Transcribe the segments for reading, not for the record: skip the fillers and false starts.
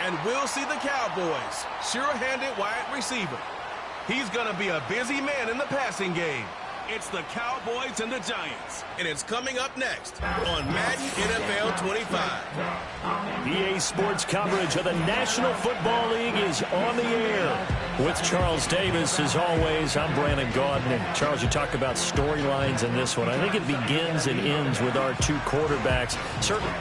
And we'll see the Cowboys sure-handed wide receiver. He's going to be a busy man in the passing game. It's the Cowboys and the Giants, and it's coming up next on Madden NFL 25. EA Sports coverage of the National Football League is on the air. With Charles Davis, as always, I'm Brandon Gaudin. And Charles, you talk about storylines in this one. I think it begins and ends with our two quarterbacks. Certainly.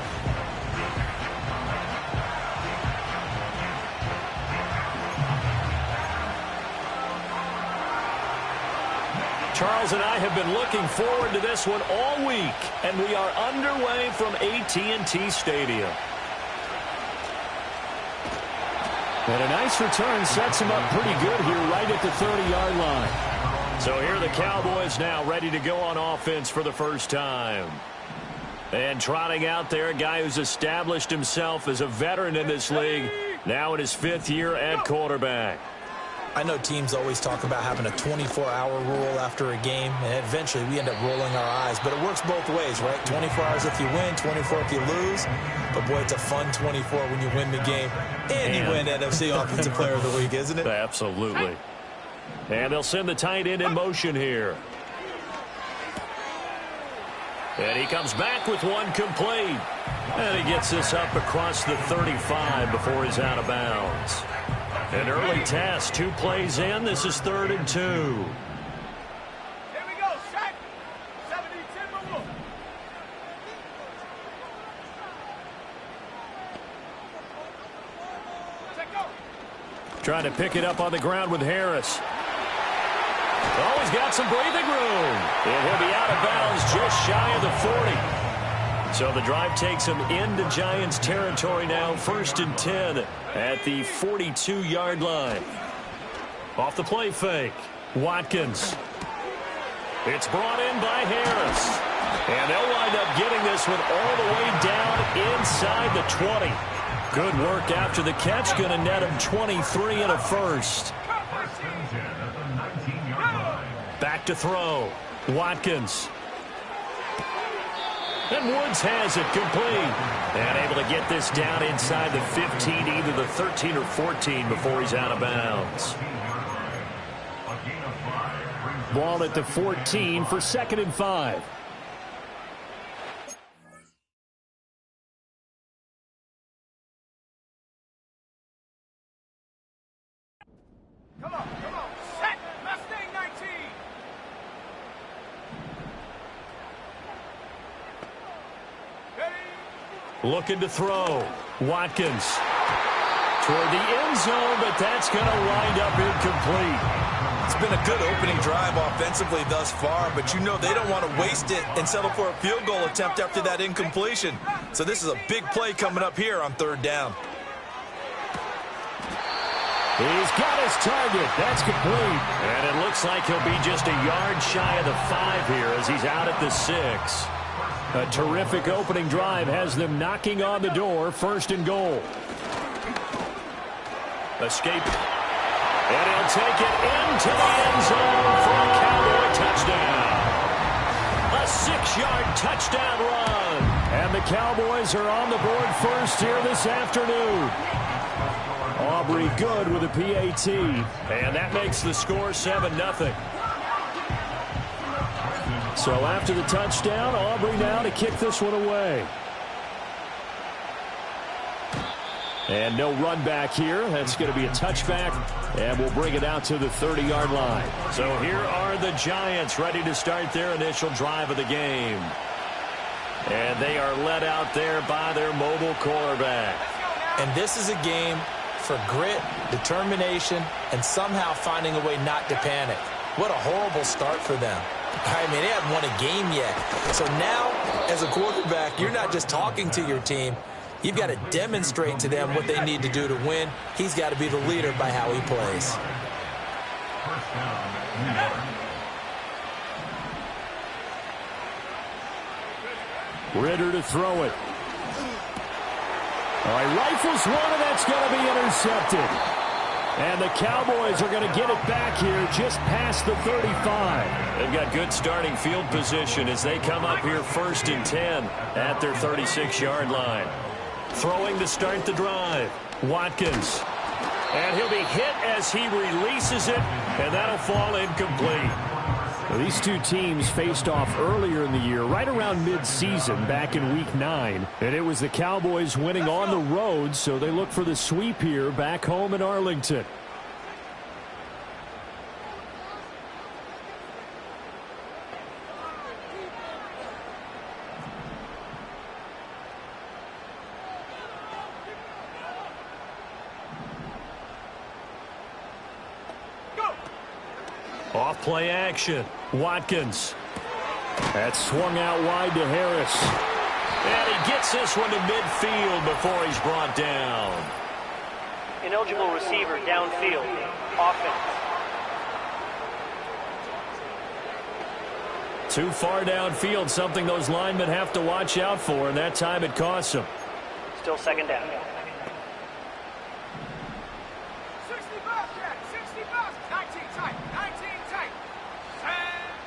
Charles and I have been looking forward to this one all week, and we are underway from AT&T Stadium. And a nice return sets him up pretty good here right at the 30-yard line. So here are the Cowboys now ready to go on offense for the first time. And trotting out there, a guy who's established himself as a veteran in this league, now in his 5th year at quarterback. I know teams always talk about having a 24-hour rule after a game, and eventually we end up rolling our eyes. But it works both ways, right? 24 hours if you win, 24 if you lose. But, boy, it's a fun 24 when you win the game. And you win NFC Offensive Player of the Week, isn't it? Absolutely. And they'll send the tight end in motion here. And he comes back with one complete. And he gets this up across the 35 before he's out of bounds. An early test, 2 plays in. This is 3rd and 2. Here we go, Shaq. 70, Timberwolves. Trying to pick it up on the ground with Harris. Oh, he's got some breathing room. And he'll be out of bounds just shy of the 40. So the drive takes him into Giants territory now, 1st and 10 at the 42-yard line. Off the play fake, Watkins. It's brought in by Harris. And they'll wind up getting this one all the way down inside the 20. Good work after the catch, going to net him 23 and a first. Back to throw, Watkins. And Woods has it complete. And able to get this down inside the 15, either the 13 or 14 before he's out of bounds. Ball at the 14 for 2nd and 5. Come on. Set. Mustang 19. Looking to throw. Watkins. Toward the end zone, but that's going to wind up incomplete. It's been a good opening drive offensively thus far, but you know they don't want to waste it and settle for a field goal attempt after that incompletion. So this is a big play coming up here on 3rd down. He's got his target. That's complete. And it looks like he'll be just a yard shy of the 5 here as he's out at the 6. A terrific opening drive has them knocking on the door, 1st and goal. Escape. And he'll take it into the end zone for a Cowboy touchdown. A 6-yard touchdown run. And the Cowboys are on the board first here this afternoon. Aubrey good with a PAT. And that makes the score 7-0. So after the touchdown, Aubrey now to kick this one away. And no run back here. That's going to be a touchback, and we'll bring it out to the 30-yard line. So here are the Giants ready to start their initial drive of the game. And they are led out there by their mobile quarterback. And this is a game for grit, determination, and somehow finding a way not to panic. What a horrible start for them. I mean, they haven't won a game yet. So now, as a quarterback, you're not just talking to your team. You've got to demonstrate to them what they need to do to win. He's got to be the leader by how he plays. Ritter to throw it. All right, rifles one, and that's going to be intercepted. And the Cowboys are going to get it back here just past the 35. They've got good starting field position as they come up here 1st and 10 at their 36-yard line. Throwing to start the drive. Watkins. And he'll be hit as he releases it, and that'll fall incomplete. Well, these two teams faced off earlier in the year, right around mid-season, back in Week 9. And it was the Cowboys winning on the road, so they look for the sweep here back home in Arlington. Off play action. Watkins. That's swung out wide to Harris. And he gets this one to midfield before he's brought down. Ineligible receiver downfield. Offense. Too far downfield, something those linemen have to watch out for, and that time it costs them. Still second down. 60 bucks, Jack. 60 bucks. 19 tight. 19 tight.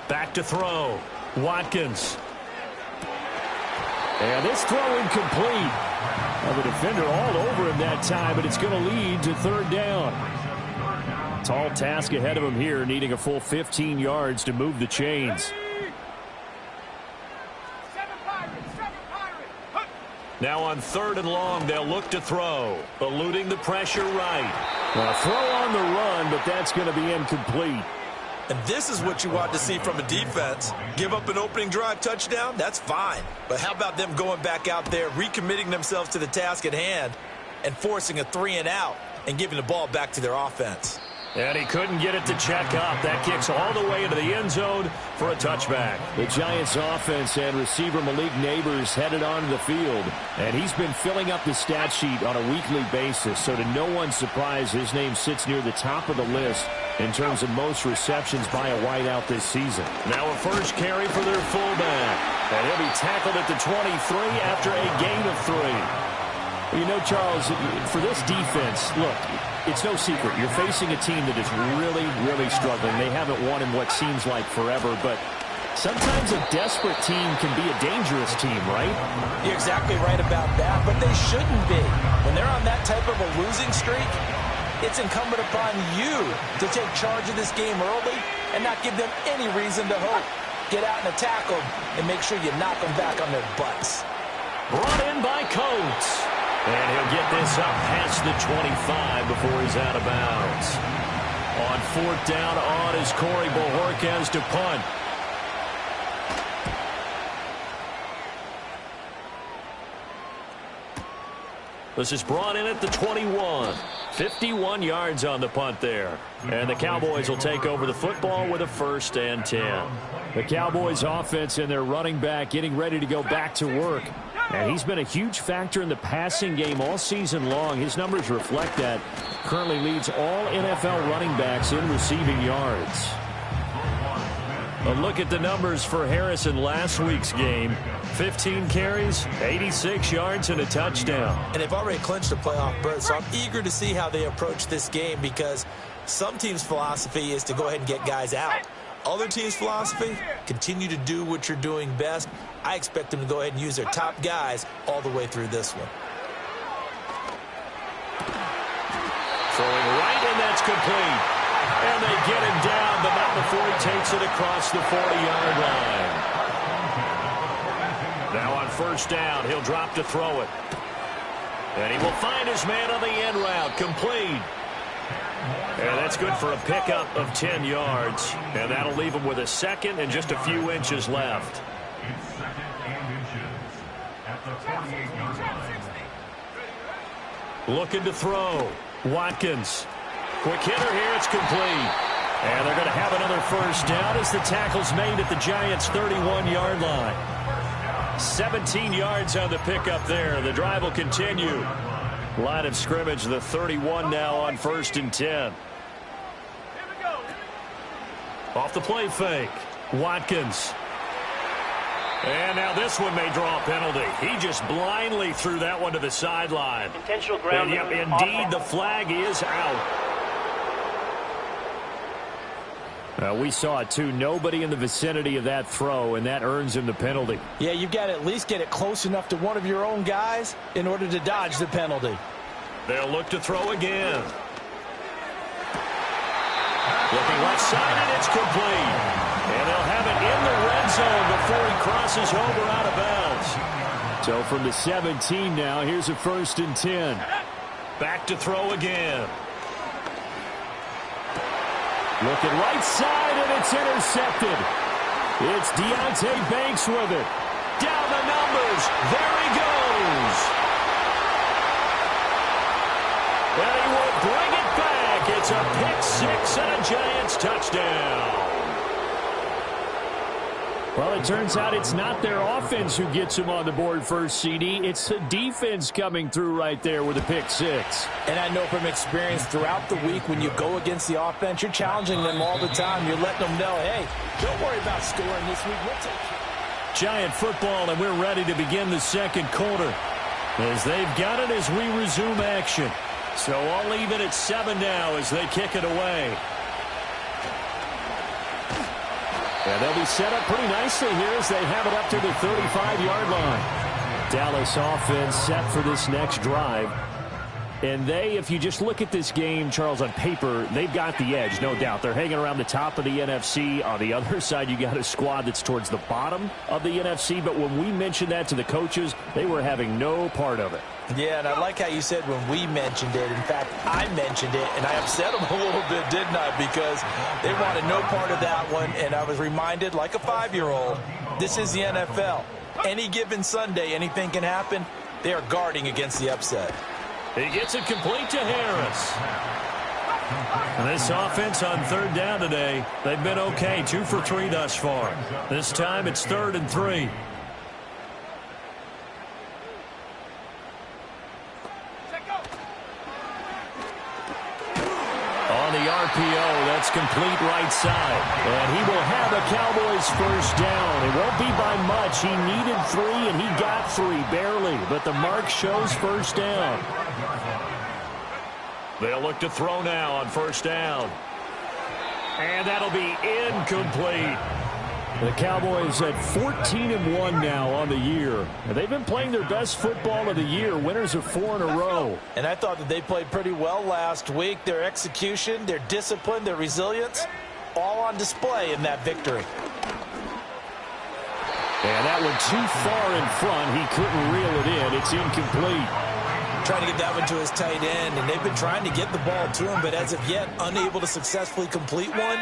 Back to throw. Watkins. And this throw incomplete. Well, the defender all over him that time, but it's going to lead to third down. Tall task ahead of him here, needing a full 15 yards to move the chains. Now on third and long, they'll look to throw. Eluding the pressure right. Well, throw on the run, but that's going to be incomplete. And this is what you want to see from a defense. Give up an opening drive touchdown, that's fine. But how about them going back out there, recommitting themselves to the task at hand, and forcing a 3-and-out and giving the ball back to their offense? And he couldn't get it to check up. That kicks all the way into the end zone for a touchback. The Giants offense and receiver Malik Neighbors headed onto the field. And he's been filling up the stat sheet on a weekly basis. So to no one's surprise, his name sits near the top of the list in terms of most receptions by a wideout this season. Now a first carry for their fullback. And he'll be tackled at the 23 after a gain of 3. You know, Charles, for this defense, look, it's no secret. You're facing a team that is really, really struggling. They haven't won in what seems like forever, but sometimes a desperate team can be a dangerous team, right? You're exactly right about that, but they shouldn't be. When they're on that type of a losing streak, it's incumbent upon you to take charge of this game early and not give them any reason to hope. Get out and attack them and make sure you knock them back on their butts. Brought in by Coates. And he'll get this up past the 25 before he's out of bounds. On fourth down, on is Corey Bojorquez to punt. This is brought in at the 21. 51 yards on the punt there. And the Cowboys will take over the football with a 1st and 10. The Cowboys offense and their running back getting ready to go back to work. And he's been a huge factor in the passing game all season long. His numbers reflect that. Currently leads all NFL running backs in receiving yards. A look at the numbers for Harris in last week's game. 15 carries, 86 yards, and a touchdown. And they've already clinched a playoff berth, so I'm eager to see how they approach this game because some teams' philosophy is to go ahead and get guys out. Other teams' philosophy, continue to do what you're doing best. I expect them to go ahead and use their top guys all the way through this one. Throwing right, and that's complete. And they get him down, but not before he takes it across the 40-yard line. Now on first down, he'll drop to throw it. And he will find his man on the end route, complete. And that's good for a pickup of 10 yards. And that'll leave him with a second and just a few inches left. Looking to throw. Watkins. Quick hitter here. It's complete. And they're going to have another first down as the tackle's made at the Giants' 31-yard line. 17 yards on the pickup there. The drive will continue. Line of scrimmage, the 31 now on 1st and 10. Off the play fake. Watkins. And now this one may draw a penalty. He just blindly threw that one to the sideline. Intentional grounding. And yep, indeed, the flag is out. We saw it, too. Nobody in the vicinity of that throw, and that earns him the penalty. Yeah, you've got to at least get it close enough to one of your own guys in order to dodge the penalty. They'll look to throw again. Looking left side, and it's complete. And they'll have it in the red zone before he crosses over out of bounds. So from the 17 now, here's a 1st and 10. Back to throw again. Looking right side, and it's intercepted. It's Deonte Banks with it. Down the numbers. There he goes. And he will bring it back. It's a pick six and a Giants touchdown. Well, it turns out it's not their offense who gets him on the board first, CD. It's the defense coming through right there with a pick six. And I know from experience throughout the week when you go against the offense, you're challenging them all the time. You're letting them know, hey, don't worry about scoring this week. We'll take it. Giant football, and we're ready to begin the second quarter as they've got it as we resume action. So I'll leave it at 7 now as they kick it away. And they'll be set up pretty nicely here as they have it up to the 35-yard line. Dallas offense set for this next drive. And they, if you just look at this game, Charles, on paper, they've got the edge, no doubt. They're hanging around the top of the NFC. On the other side, you got a squad that's towards the bottom of the NFC. But when we mentioned that to the coaches, they were having no part of it. Yeah, and I like how you said when we mentioned it. In fact, I mentioned it, and I upset them a little bit, didn't I? Because they wanted no part of that one, and I was reminded, like a 5-year-old, this is the NFL. Any given Sunday, anything can happen. They are guarding against the upset. He gets it complete to Harris. And this offense on 3rd down today, they've been okay, 2 for 3 thus far. This time it's 3rd and 3. On the RPO, that's complete right side. And he will have a Cowboys first down. It won't be by much. He needed 3, and he got 3, barely. But the mark shows first down. They'll look to throw now on 1st down. And that'll be incomplete. The Cowboys at 14-1 now on the year. And they've been playing their best football of the year, winners of 4 in a row. And I thought that they played pretty well last week. Their execution, their discipline, their resilience, all on display in that victory. And that one too far in front. He couldn't reel it in. It's incomplete. Trying to get that one to his tight end, and they've been trying to get the ball to him, but as of yet, unable to successfully complete one.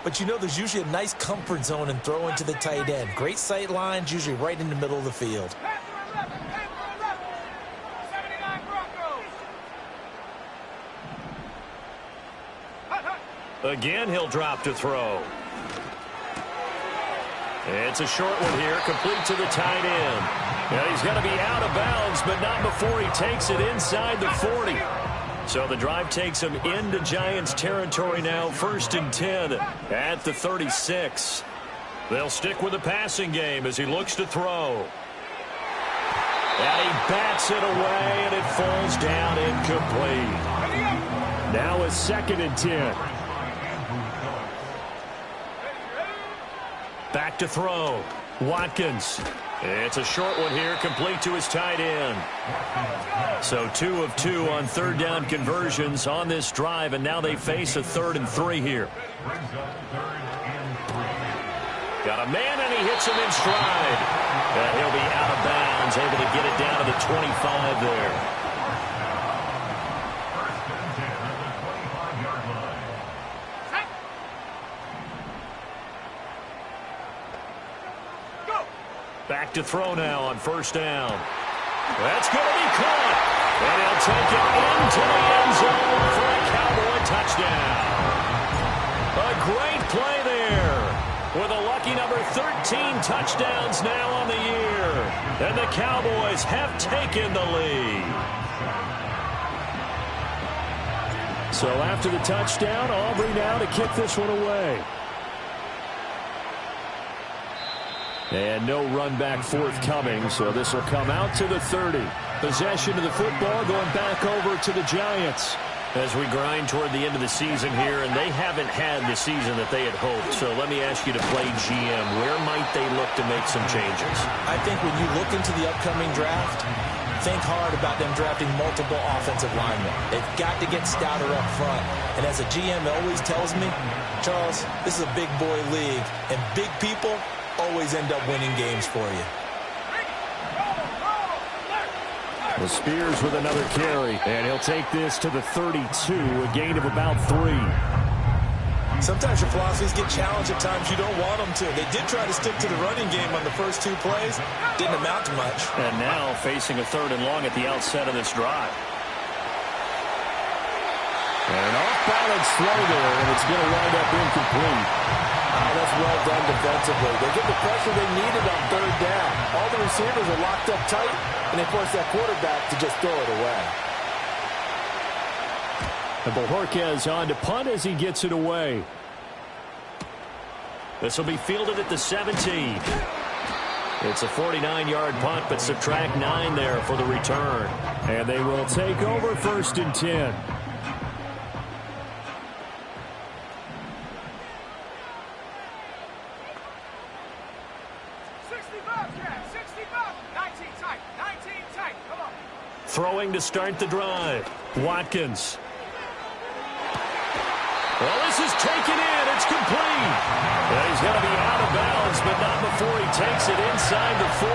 But you know, there's usually a nice comfort zone in throwing to the tight end. Great sight lines, usually right in the middle of the field. Again, he'll drop to throw. It's a short one here, complete to the tight end. Now he's going to be out of bounds, but not before he takes it inside the 40. So the drive takes him into Giants territory now, 1st and 10 at the 36. They'll stick with the passing game as he looks to throw. And he bats it away, and it falls down incomplete. Now a 2nd and 10. Back to throw. Watkins. It's a short one here, complete to his tight end. So 2 of 2 on 3rd down conversions on this drive, and now they face a 3rd and 3 here. Got a man, and he hits him in stride. And he'll be out of bounds, able to get it down to the 25 there. Back to throw now on 1st down. That's going to be caught. And he'll take it into the end zone for a Cowboy touchdown. A great play there. With a lucky number 13 touchdowns now on the year. And the Cowboys have taken the lead. So after the touchdown, Aubrey now to kick this one away. And no run back forthcoming, so this will come out to the 30. Possession of the football going back over to the Giants. As we grind toward the end of the season here, and they haven't had the season that they had hoped. So let me ask you to play GM. Where might they look to make some changes? I think when you look into the upcoming draft, think hard about them drafting multiple offensive linemen. They've got to get stouter up front. And as a GM always tells me, Charles, this is a big boy league, and big people always end up winning games for you. Well, Spears with another carry, and he'll take this to the 32, a gain of about 3. Sometimes your philosophies get challenged at times you don't want them to. They did try to stick to the running game on the first 2 plays. Didn't amount to much. And now facing a 3rd and long at the outset of this drive. And an off-balance throw there, and it's going to wind up incomplete. That's well done defensively. They get the pressure they needed on 3rd down. All the receivers are locked up tight, and they force that quarterback to just throw it away. And Bojorquez on to punt as he gets it away. This will be fielded at the 17. It's a 49-yard punt, but subtract 9 there for the return. And they will take over 1st and 10. Throwing to start the drive. Watkins. Well, this is taken in. It's complete. And he's going to be out of bounds, but not before he takes it inside the 40.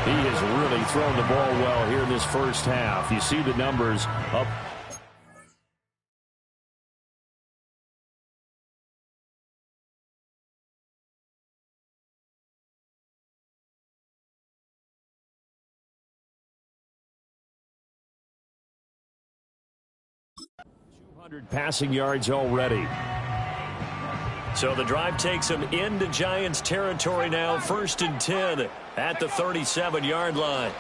He has really thrown the ball well here in this first half. You see the numbers up. Passing yards already. So the drive takes him into Giants territory now. 1st and 10 at the 37-yard line.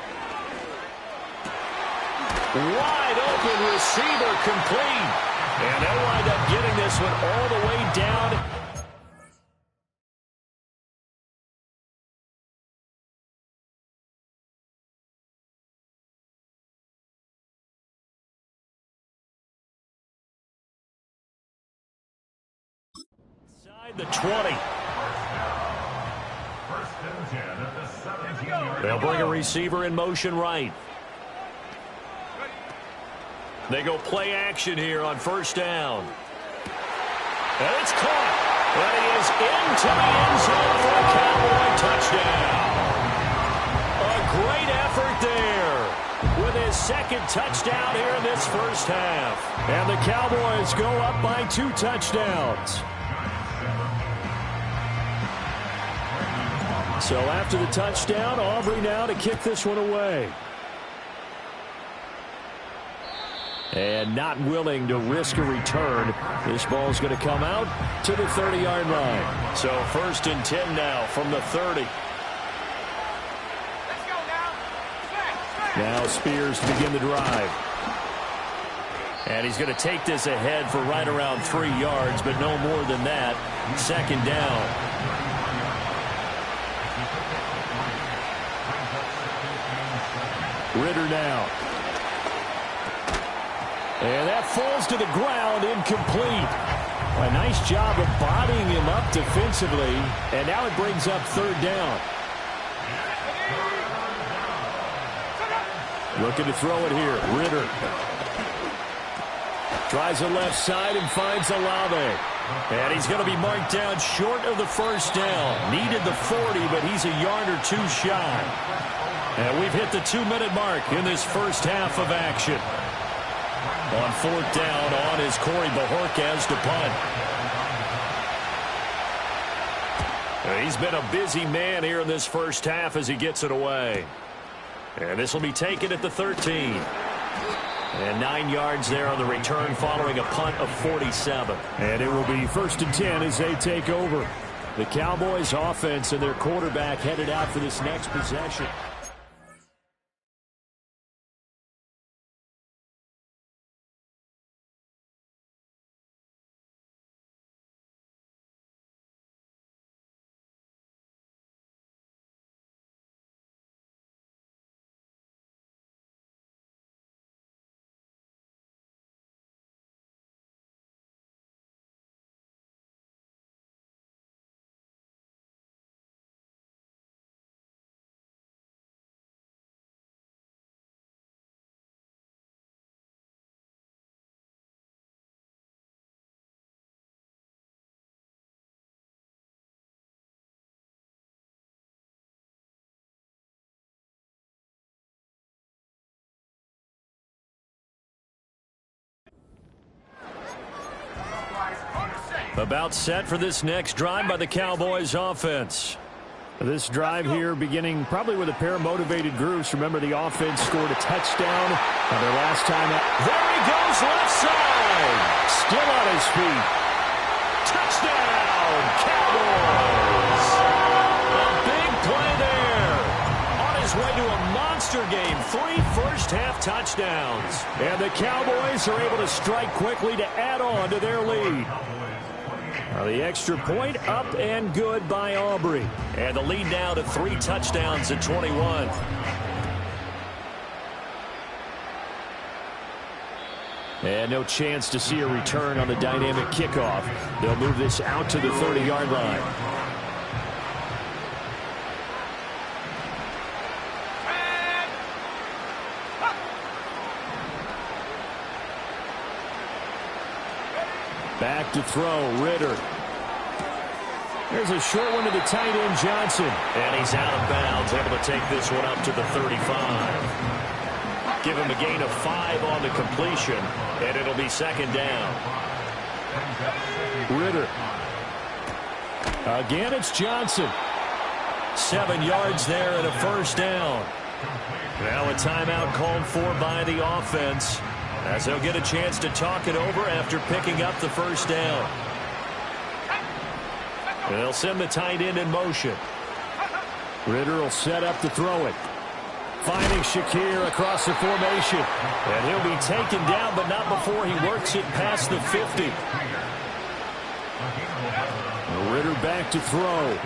Wide open receiver complete. And they'll wind up getting this one all the way down. The 20. They'll bring a receiver in motion right. They go play action here on 1st down. And it's caught. And he is into the end zone for a Cowboy touchdown. A great effort there with his 2nd touchdown here in this first half. And the Cowboys go up by 2 touchdowns. So after the touchdown, Aubrey now to kick this one away. And not willing to risk a return. This ball's going to come out to the 30-yard line. So 1st and 10 now from the 30. Let's go now. Now Spears to begin the drive. And he's going to take this ahead for right around 3 yards, but no more than that. 2nd down. Ritter now. And that falls to the ground, incomplete. A nice job of bodying him up defensively. And now it brings up 3rd down. Looking to throw it here. Ritter. Tries the left side and finds Olave. And he's going to be marked down short of the 1st down. Needed the 40, but he's a yard or 2 shy. And we've hit the 2-minute mark in this first half of action. On 4th down on is Corey Bojorquez to punt. He's been a busy man here in this first half as he gets it away. And this will be taken at the 13. And 9 yards there on the return following a punt of 47. And it will be 1st and 10 as they take over. The Cowboys offense and their quarterback headed out for this next possession. About set for this next drive by the Cowboys offense. This drive here beginning probably with a pair of motivated groups. Remember, the offense scored a touchdown on their last time out. There he goes, left side. Still on his feet. Touchdown, Cowboys. A big play there. On his way to a monster game. 3 first-half touchdowns. And the Cowboys are able to strike quickly to add on to their lead. The extra point up and good by Aubrey. And the lead now to 3 touchdowns at 21. And no chance to see a return on the dynamic kickoff. They'll move this out to the 30-yard line. Back to throw, Ritter. There's a short one to the tight end, Johnson. And he's out of bounds, able to take this one up to the 35. Give him a gain of 5 on the completion, and it'll be second down. Ritter. Again, it's Johnson. 7 yards there and a first down. Now a timeout called for by the offense, as they'll get a chance to talk it over after picking up the first down. And they'll send the tight end in motion. Ritter will set up to throw it. Finding Shakir across the formation. And he'll be taken down, but not before he works it past the 50. Ritter back to throw.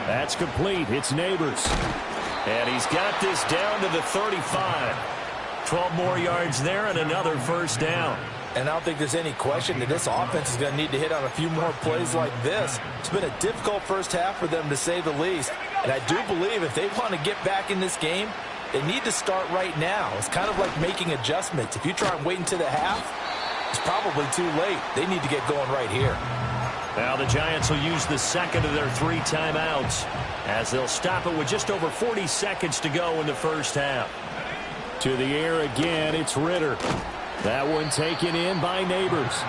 That's complete. It's Neighbors. And he's got this down to the 35. 12 more yards there and another first down. And I don't think there's any question that this offense is going to need to hit on a few more plays like this. It's been a difficult first half for them, to say the least. And I do believe if they want to get back in this game, they need to start right now. It's kind of like making adjustments. If you try and wait until the half, it's probably too late. They need to get going right here. Now the Giants will use the second of their 3 timeouts, as they'll stop it with just over 40 seconds to go in the first half. To the air again, it's Ritter. That one taken in by Neighbors.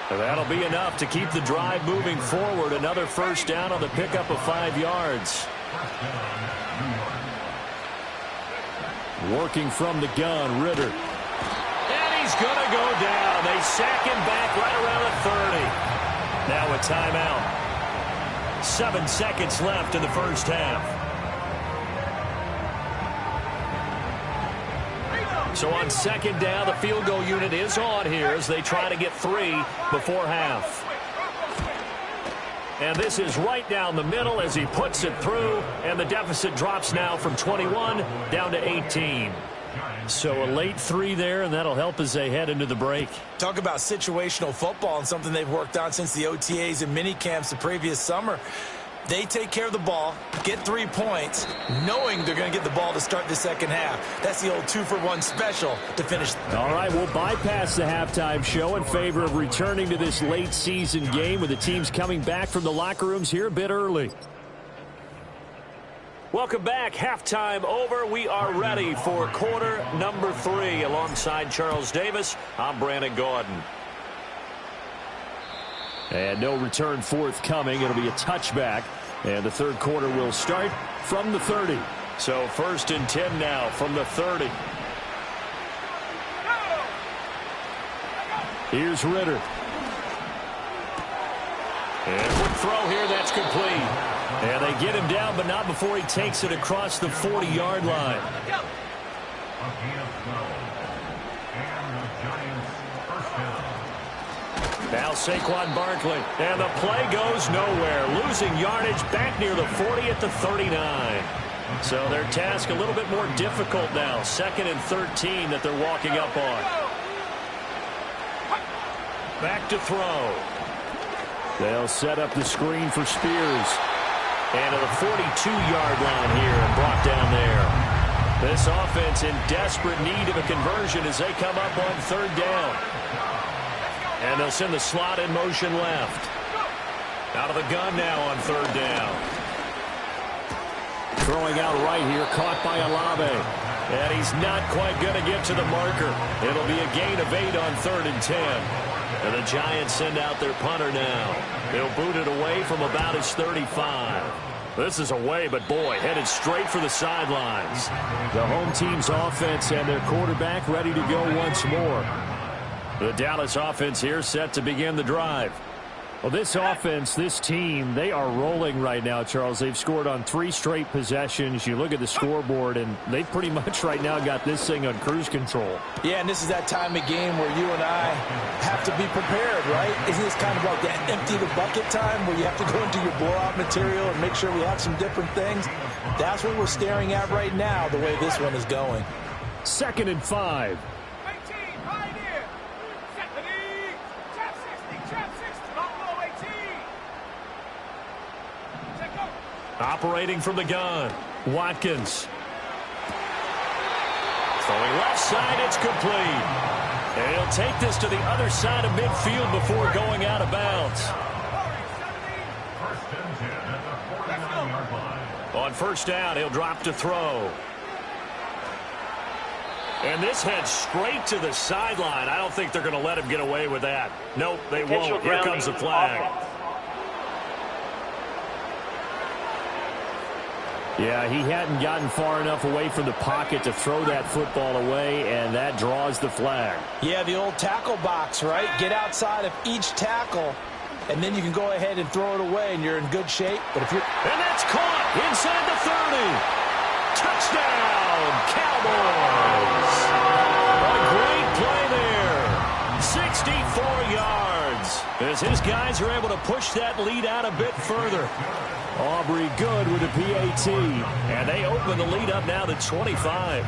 That'll be enough to keep the drive moving forward. Another first down on the pickup of 5 yards. Working from the gun, Ritter. And he's going to go down. They sack him back right around the 30. Now a timeout. 7 seconds left in the first half. So on second down, the field goal unit is on here as they try to get 3 before half. And this is right down the middle as he puts it through, and the deficit drops now from 21 down to 18. So a late 3 there, and that'll help as they head into the break. Talk about situational football and something they've worked on since the OTAs and mini camps the previous summer. They take care of the ball, get 3 points, knowing they're going to get the ball to start the second half. That's the old 2-for-1 special to finish. All right, we'll bypass the halftime show in favor of returning to this late season game with the teams coming back from the locker rooms here a bit early. Welcome back. Halftime over. We are ready for quarter number 3. Alongside Charles Davis, I'm Brandon Gaudin. And no return forthcoming. It'll be a touchback. And the third quarter will start from the 30. So 1st and 10 now from the 30. Here's Ritter. And quick throw here, that's complete. And they get him down, but not before he takes it across the 40-yard line. Now Saquon Barkley, and the play goes nowhere. Losing yardage back near the 40 at the 39. So their task a little bit more difficult now. 2nd and 13 that they're walking up on. Back to throw. They'll set up the screen for Spears. And to the 42-yard line here and brought down there. This offense in desperate need of a conversion as they come up on 3rd down. And they'll send the slot in motion left. Out of the gun now on 3rd down. Throwing out right here, caught by Olave. And he's not quite going to get to the marker. It'll be a gain of 8 on 3rd and 10. And the Giants send out their punter now. They'll boot it away from about his 35. This is away, but boy, headed straight for the sidelines. The home team's offense and their quarterback ready to go once more. The Dallas offense here set to begin the drive. Well, this offense, this team, they are rolling right now, Charles. They've scored on 3 straight possessions. You look at the scoreboard, and they pretty much right now got this thing on cruise control. Yeah, and this is that time of game where you and I have to be prepared, right? Isn't this kind of like that empty the bucket time where you have to go into your blowout material and make sure we have some different things? That's what we're staring at right now, the way this one is going. 2nd and 5. 18, Pioneer. Set the knee. Trap 60, trap 60. Long low 18. Check up. Operating from the gun, Watkins. Throwing left side, it's complete. And he'll take this to the other side of midfield before going out of bounds. On first down, he'll drop to throw. And this heads straight to the sideline. I don't think they're going to let him get away with that. Nope, they won't. Here comes the flag. Yeah, he hadn't gotten far enough away from the pocket to throw that football away, and that draws the flag. Yeah, the old tackle box, right? Get outside of each tackle, and then you can go ahead and throw it away, and you're in good shape. But if you're... And that's caught inside the 30. Touchdown, Cowboys. What a great play there. 64 yards. As his guys are able to push that lead out a bit further. Aubrey good with a PAT. And they open the lead up now to 25.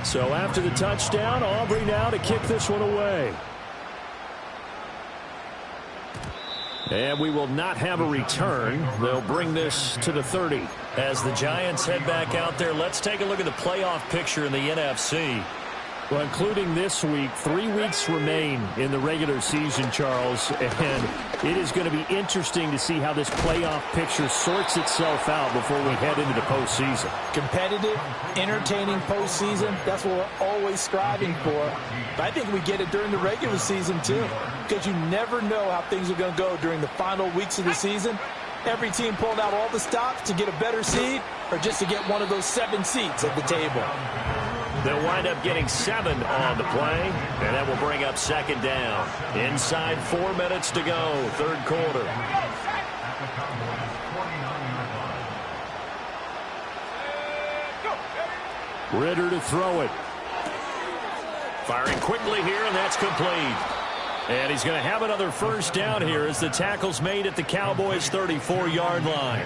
So after the touchdown, Aubrey now to kick this one away. And we will not have a return. They'll bring this to the 30. As the Giants head back out there, let's take a look at the playoff picture in the NFC. Well, including this week, 3 weeks remain in the regular season, Charles, and it is going to be interesting to see how this playoff picture sorts itself out before we head into the postseason. Competitive, entertaining postseason, that's what we're always striving for. But I think we get it during the regular season, too, because you never know how things are going to go during the final weeks of the season. Every team pulling out all the stops to get a better seed or just to get one of those 7 seats at the table. They'll wind up getting 7 on the play, and that will bring up 2nd down. Inside 4 minutes to go, 3rd quarter. Ritter to throw it. Firing quickly here, and that's complete. And he's going to have another first down here as the tackle's made at the Cowboys' 34-yard line.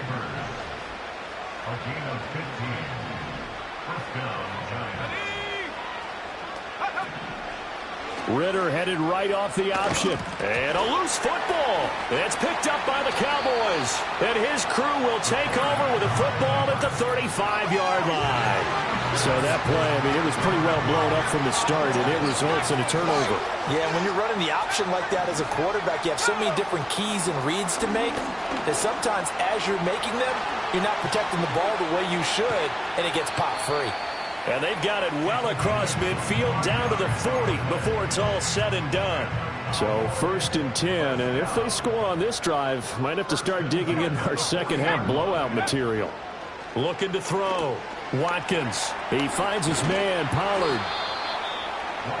Ritter headed right off the option. And a loose football. It's picked up by the Cowboys. And his crew will take over with a football at the 35-yard line. So that play, I mean, it was pretty well blown up from the start, and it results in a turnover. Yeah, when you're running the option like that as a quarterback, you have so many different keys and reads to make that sometimes as you're making them, you're not protecting the ball the way you should, and it gets popped free. And they've got it well across midfield down to the 40 before it's all said and done. So 1st and 10, and if they score on this drive, might have to start digging in our second half blowout material. Looking to throw. Watkins. He finds his man, Pollard.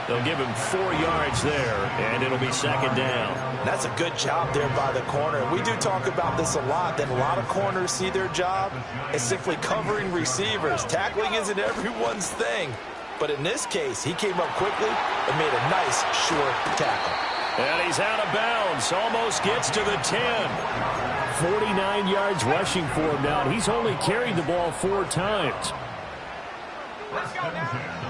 They'll give him 4 yards there, and it'll be 2nd down. That's a good job there by the corner. We do talk about this a lot, that a lot of corners see their job as simply covering receivers. Tackling isn't everyone's thing. But in this case, he came up quickly and made a nice, short tackle. And he's out of bounds. Almost gets to the 10. 49 yards rushing for him now. He's only carried the ball 4 times.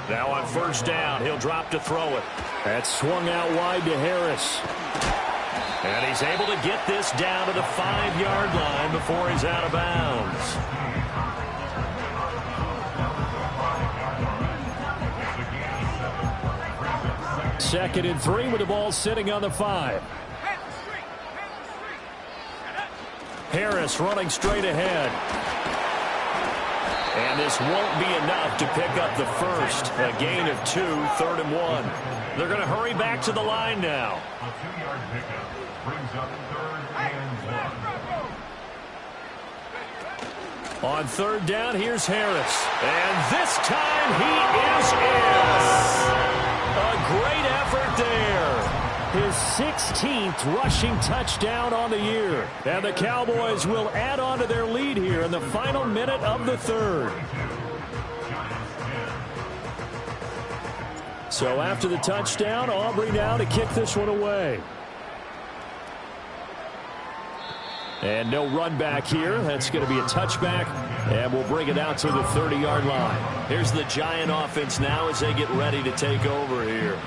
Now on first down, he'll drop to throw it. That's swung out wide to Harris. And he's able to get this down to the 5-yard line before he's out of bounds. Second and 3 with the ball sitting on the 5. Harris running straight ahead. And this won't be enough to pick up the first. A gain of 2, 3rd and 1. They're going to hurry back to the line now. A 2-yard pickup brings up 3rd and 1. On 3rd down, here's Harris. And this time he is in. A great effort there. His 16th rushing touchdown on the year. And the Cowboys will add on to their lead here in the final minute of the 3rd. So after the touchdown, Aubrey now to kick this one away. And no run back here. That's going to be a touchback. And we'll bring it out to the 30-yard line. Here's the Giant offense now as they get ready to take over here.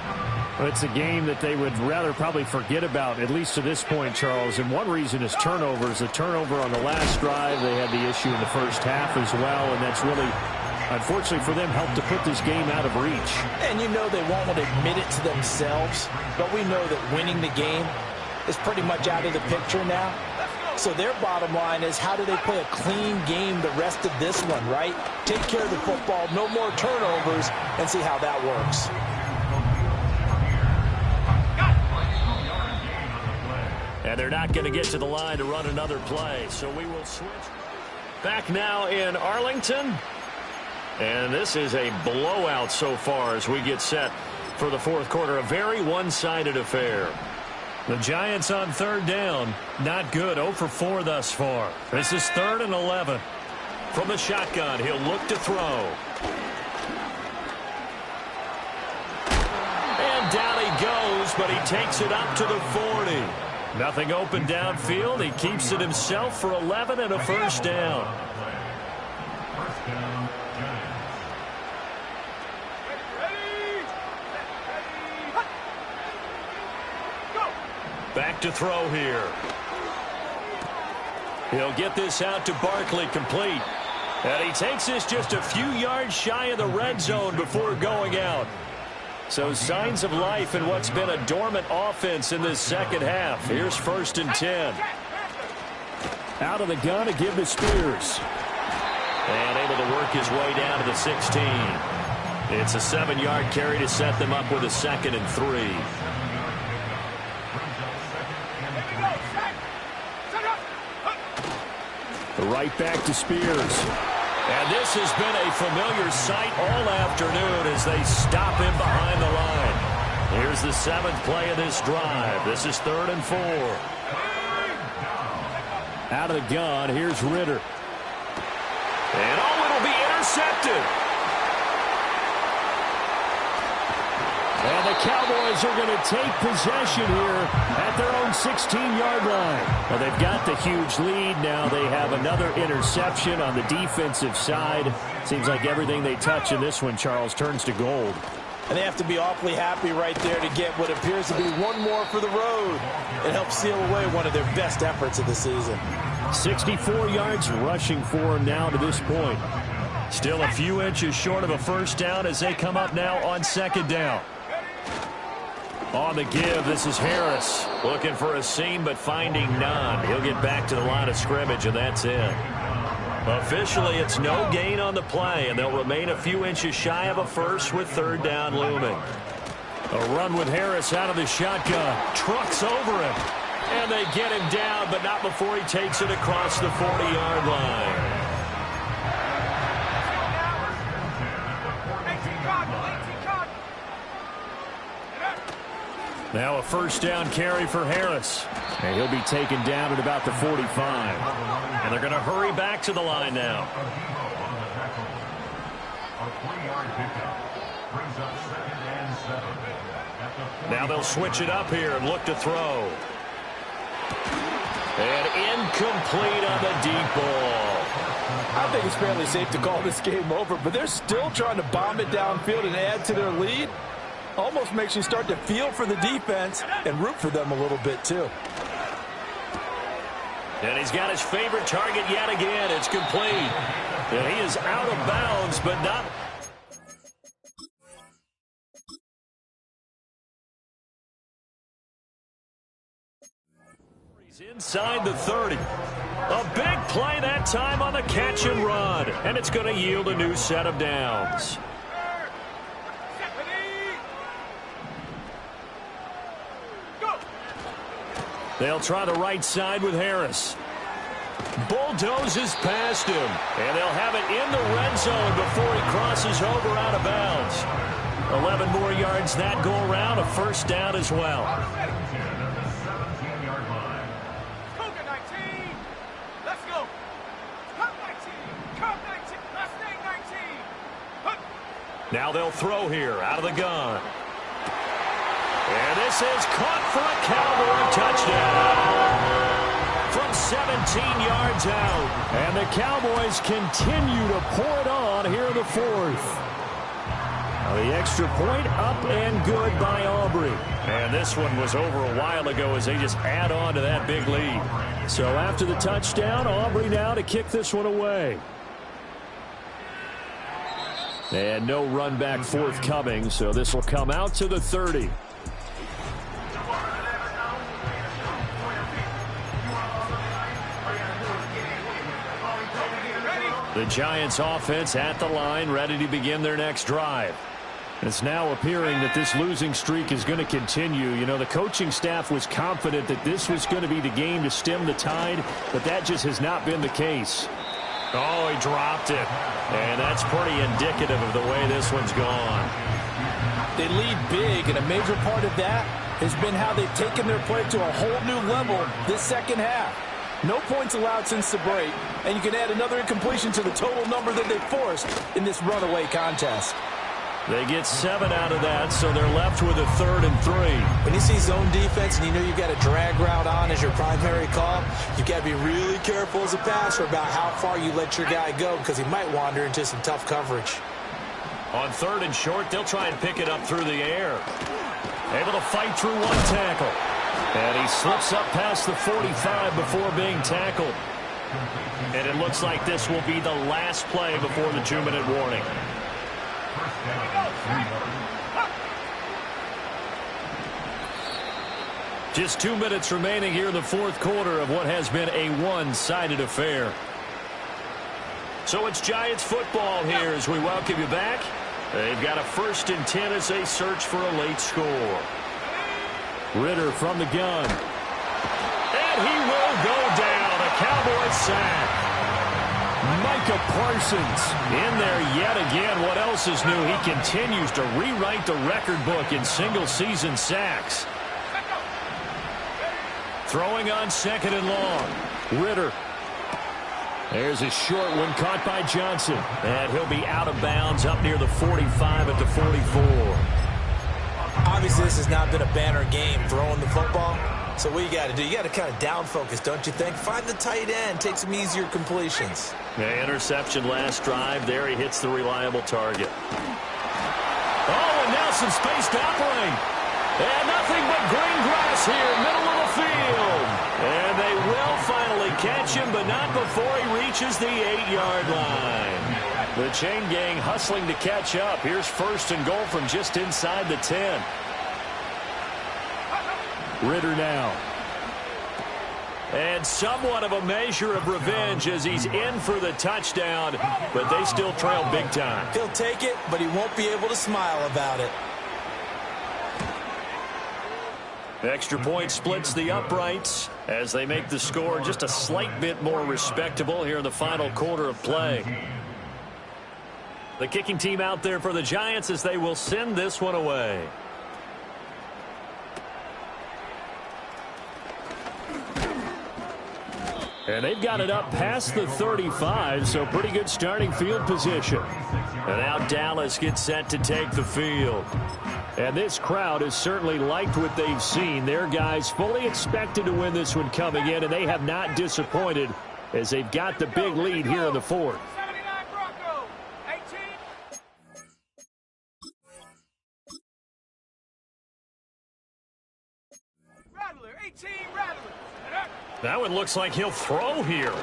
Well, it's a game that they would rather probably forget about, at least to this point, Charles. And one reason is turnovers. The turnover on the last drive, they had the issue in the first half as well. And that's really, unfortunately for them, helped to put this game out of reach. And you know they won't want to admit it to themselves, but we know that winning the game is pretty much out of the picture now. So their bottom line is, how do they play a clean game the rest of this one, right? Take care of the football, no more turnovers, and see how that works. And they're not going to get to the line to run another play. So we will switch. Back now in Arlington. And this is a blowout so far as we get set for the 4th quarter. A very one-sided affair. The Giants on 3rd down. Not good. 0 for 4 thus far. This is 3rd and 11. From the shotgun, he'll look to throw. And down he goes, but he takes it up to the 40. Nothing open downfield. He keeps it himself for 11 and a 1st down. First down, Giants. Back to throw here. He'll get this out to Barkley, complete. And he takes this just a few yards shy of the red zone before going out. So signs of life in what's been a dormant offense in this second half. Here's 1st and 10. Out of the gun to give to Spears. And able to work his way down to the 16. It's a 7-yard carry to set them up with a 2nd and 3. Right back to Spears. And this has been a familiar sight all afternoon as they stop him behind the line. Here's the 7th play of this drive. This is 3rd and 4. Out of the gun, here's Ritter. And it'll be intercepted. And the Cowboys are going to take possession here at their own 16-yard line. Well, they've got the huge lead. Now they have another interception on the defensive side. Seems like everything they touch in this one, Charles, turns to gold. And they have to be awfully happy right there to get what appears to be one more for the road. It helps seal away one of their best efforts of the season. 64 yards rushing for him now to this point. Still a few inches short of a 1st down as they come up now on 2nd down. On the give, this is Harris. Looking for a seam, but finding none. He'll get back to the line of scrimmage, and that's it. Officially, it's no gain on the play, and they'll remain a few inches shy of a 1st with 3rd down looming. A run with Harris out of the shotgun. Trucks over him. And they get him down, but not before he takes it across the 40-yard line. Now a 1st down carry for Harris. And he'll be taken down at about the 45. And they're going to hurry back to the line now. Now they'll switch it up here and look to throw. And incomplete on the deep ball. I think it's fairly safe to call this game over, but they're still trying to bomb it downfield and add to their lead. Almost makes you start to feel for the defense and root for them a little bit, too. And he's got his favorite target yet again. It's complete. And he is out of bounds, but not. He's inside the 30. A big play that time on the catch and run. And it's going to yield a new set of downs. They'll try the right side with Harris. Bulldozes past him. And they'll have it in the red zone before he crosses over out of bounds. 11 more yards that go around, a first down as well. Cougar 19. Let's go. Cut 19. Cut 19. Last name 19. Hunt. Now they'll throw here out of the gun. And this is caught for a Cowboy touchdown. From 17 yards out. And the Cowboys continue to pour it on here in the fourth. Now the extra point up and good by Aubrey. And this one was over a while ago as they just add on to that big lead. So after the touchdown, Aubrey now to kick this one away. And no run back forthcoming, so this will come out to the 30. The Giants offense at the line, ready to begin their next drive. It's now appearing that this losing streak is going to continue. You know, the coaching staff was confident that this was going to be the game to stem the tide, but that just has not been the case. Oh, he dropped it. And that's pretty indicative of the way this one's gone. They lead big, and a major part of that has been how they've taken their play to a whole new level this second half. No points allowed since the break, and you can add another incompletion to the total number that they forced in this runaway contest. They get 7 out of that, so they're left with a 3rd and 3. When you see zone defense and you know you've got a drag route on as your primary call, you've got to be really careful as a passer about how far you let your guy go because he might wander into some tough coverage. On 3rd and short, they'll try and pick it up through the air. Able to fight through one tackle. And he slips up past the 45 before being tackled. And it looks like this will be the last play before the 2-minute warning. Just 2 minutes remaining here in the fourth quarter of what has been a one-sided affair. So it's Giants football here as we welcome you back. They've got a 1st and 10 as they search for a late score. Ritter from the gun. And he will go down. A Cowboys sack. Micah Parsons in there yet again. What else is new? He continues to rewrite the record book in single-season sacks. Throwing on 2nd and long. Ritter. There's a short one caught by Johnson. And he'll be out of bounds up near the 45 at the 44. Obviously, this has not been a banner game throwing the football. So what you got to do, you got to kind of down focus, don't you think? Find the tight end, take some easier completions. Yeah, interception last drive. There he hits the reliable target. Oh, and now some space to operate. And nothing but green grass here, middle of the field. And they will finally catch him, but not before he reaches the 8-yard line. The chain gang hustling to catch up. Here's 1st and goal from just inside the 10. Ritter now. And somewhat of a measure of revenge as he's in for the touchdown, but they still trail big time. He'll take it, but he won't be able to smile about it. Extra point splits the uprights as they make the score just a slight bit more respectable here in the final quarter of play. The kicking team out there for the Giants as they will send this one away. And they've got it up past the 35, so pretty good starting field position. And now Dallas gets set to take the field. And this crowd has certainly liked what they've seen. Their guys fully expected to win this one coming in, and they have not disappointed as they've got the big lead here in the fourth. 79 Bronco, 18. Rattler, 18 Rattler. That one looks like he'll throw here.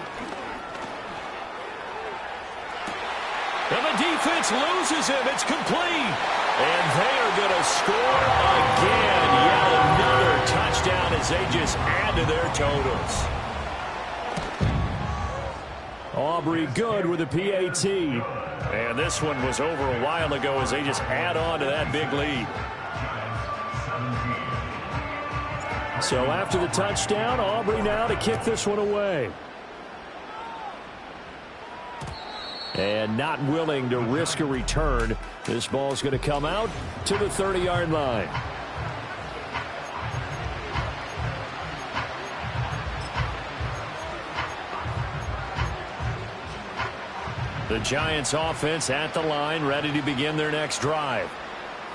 And the defense loses him. It's complete. And they are going to score again. Yet another touchdown as they just add to their totals. Aubrey good with a PAT. And this one was over a while ago as they just add on to that big lead. So after the touchdown, Aubrey now to kick this one away. And not willing to risk a return. This ball's going to come out to the 30-yard line. The Giants offense at the line, ready to begin their next drive.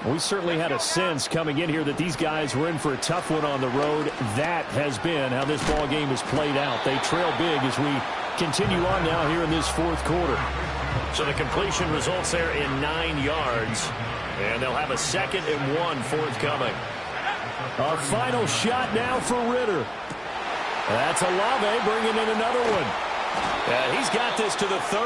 We certainly had a sense coming in here that these guys were in for a tough one on the road. That has been how this ball game has played out. They trail big as we continue on now here in this fourth quarter. So the completion results there in 9 yards. And they'll have a 2nd and 1 forthcoming. A final shot now for Ritter. That's Olave bringing in another one. He's got this to the 30.